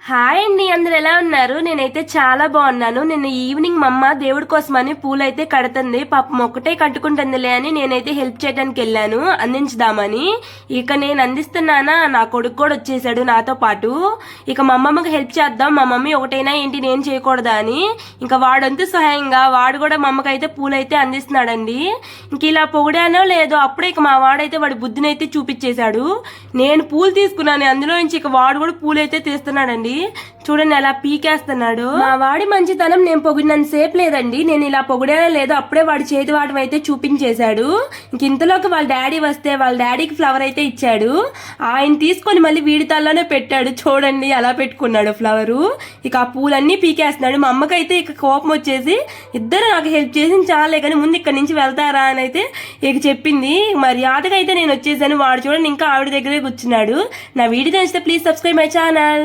Hi అండి, అందరు ఎలా ఉన్నారు? నేనైతే చాలా బాగున్నాను. నిన్న ఈవినింగ్ మా అమ్మ దేవుడి కోసమని పూలైతే కడుతుంది. పాపం ఒక్కటే కట్టుకుంటుందిలే అని నేనైతే హెల్ప్ చేయడానికి వెళ్ళాను, అందించుదామని. ఇక నేను అందిస్తున్నానా, నా కొడుకు కూడా వచ్చేసాడు నాతో పాటు. ఇక మా అమ్మమ్మకి హెల్ప్ చేద్దాం, మా మమ్మీ ఒకటైనా ఏంటి నేను చేయకూడదా అని ఇంకా వాడంతు సహాయంగా వాడు కూడా మా అమ్మకైతే పూలైతే అందిస్తున్నాడండి. ఇంక ఇలా పొగిడానో లేదో అప్పుడే ఇక మా వాడైతే వాడి బుద్ధినైతే చూపించేశాడు. నేను పూలు తీసుకున్నాను, అందులో నుంచి ఇక వాడు కూడా పూలైతే తీస్తున్నాడండి. చూడండి ఎలా పీకేస్తున్నాడు. మా వాడి మంచితనం నేను పొగిడినంత సేపు లేదండి. నేను ఇలా పొగిడానో లేదో అప్పుడే వాడి చేతి వాటం అయితే చూపించేశాడు. ఇంక ఇంతలోకి వాళ్ళ డాడీ వస్తే వాళ్ళ డాడీకి ఫ్లవర్ అయితే ఇచ్చాడు. ఆయన తీసుకొని మళ్ళీ వీడి తల్లోనే పెట్టాడు. చూడండి ఎలా పెట్టుకున్నాడు ఫ్లవరు. ఇక ఆ పూలన్నీ పీకేస్తున్నాడు. మా అమ్మకైతే ఇక కోపం వచ్చేసి ఇద్దరు నాకు హెల్ప్ చేసి చాలే కానీ ముందు ఇక్కడ నుంచి వెళ్తారా అని అయితే ఇక చెప్పింది. మర్యాదగా అయితే నేను వచ్చేసాను. వాడు చూడండి ఇంకా ఆవిడ దగ్గరే కూర్చున్నాడు. నా వీడియో నచ్చితే ప్లీజ్ సబ్స్క్రైబ్ మై ఛానల్.